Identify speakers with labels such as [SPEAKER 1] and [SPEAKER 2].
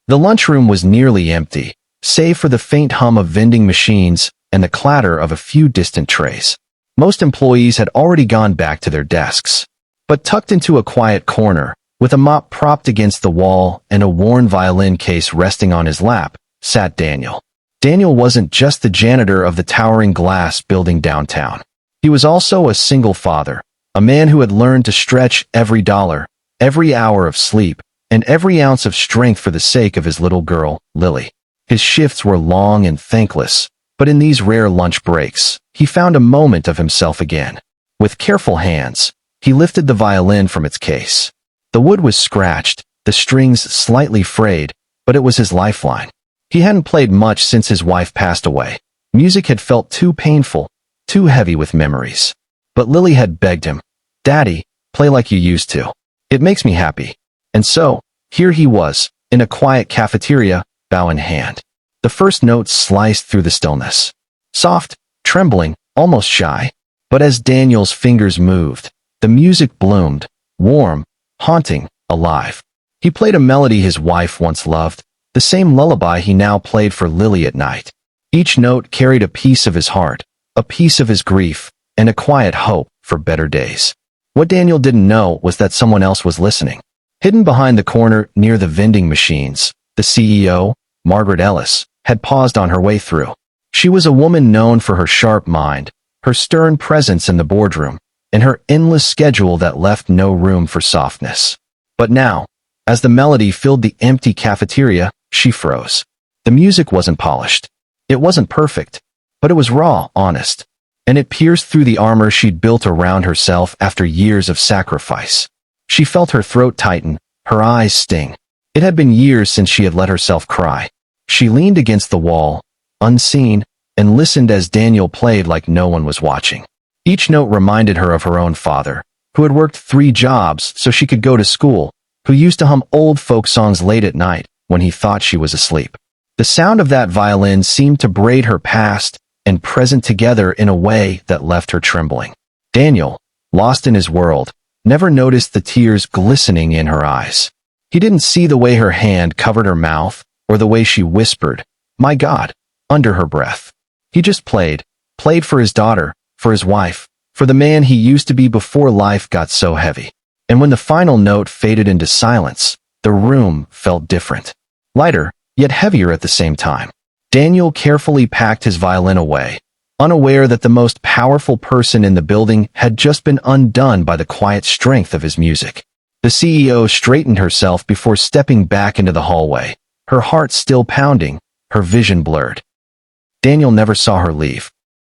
[SPEAKER 1] The lunchroom was nearly empty, save for the faint hum of vending machines and the clatter of a few distant trays. Most employees had already gone back to their desks. But tucked into a quiet corner, with a mop propped against the wall and a worn violin case resting on his lap, sat Daniel. Daniel wasn't just the janitor of the towering glass building downtown. He was also a single father, a man who had learned to stretch every dollar, every hour of sleep, and every ounce of strength for the sake of his little girl, Lily. His shifts were long and thankless, but in these rare lunch breaks, he found a moment of himself again. With careful hands, he lifted the violin from its case. The wood was scratched, the strings slightly frayed, but it was his lifeline. He hadn't played much since his wife passed away. Music had felt too painful, too heavy with memories. But Lily had begged him, "Daddy, play like you used to. It makes me happy." And so, here he was, in a quiet cafeteria, bow in hand. The first notes sliced through the stillness. Soft, trembling, almost shy. But as Daniel's fingers moved, the music bloomed, warm, haunting, alive. He played a melody his wife once loved, the same lullaby he now played for Lily at night. Each note carried a piece of his heart, a piece of his grief, and a quiet hope for better days. What Daniel didn't know was that someone else was listening. Hidden behind the corner near the vending machines, the CEO, Margaret Ellis, had paused on her way through. She was a woman known for her sharp mind, her stern presence in the boardroom, and her endless schedule that left no room for softness. But now, as the melody filled the empty cafeteria, she froze. The music wasn't polished. It wasn't perfect, but it was raw, honest, and it pierced through the armor she'd built around herself after years of sacrifice. She felt her throat tighten, her eyes sting. It had been years since she had let herself cry. She leaned against the wall, unseen, and listened as Daniel played like no one was watching. Each note reminded her of her own father, who had worked 3 jobs so she could go to school, who used to hum old folk songs late at night when he thought she was asleep. The sound of that violin seemed to braid her past and present together in a way that left her trembling. Daniel, lost in his world, never noticed the tears glistening in her eyes. He didn't see the way her hand covered her mouth or the way she whispered, "My God," under her breath. He just played for his daughter, for his wife, for the man he used to be before life got so heavy. And when the final note faded into silence, the room felt different. Lighter, yet heavier at the same time. Daniel carefully packed his violin away, unaware that the most powerful person in the building had just been undone by the quiet strength of his music. The CEO straightened herself before stepping back into the hallway, her heart still pounding, her vision blurred. Daniel never saw her leave.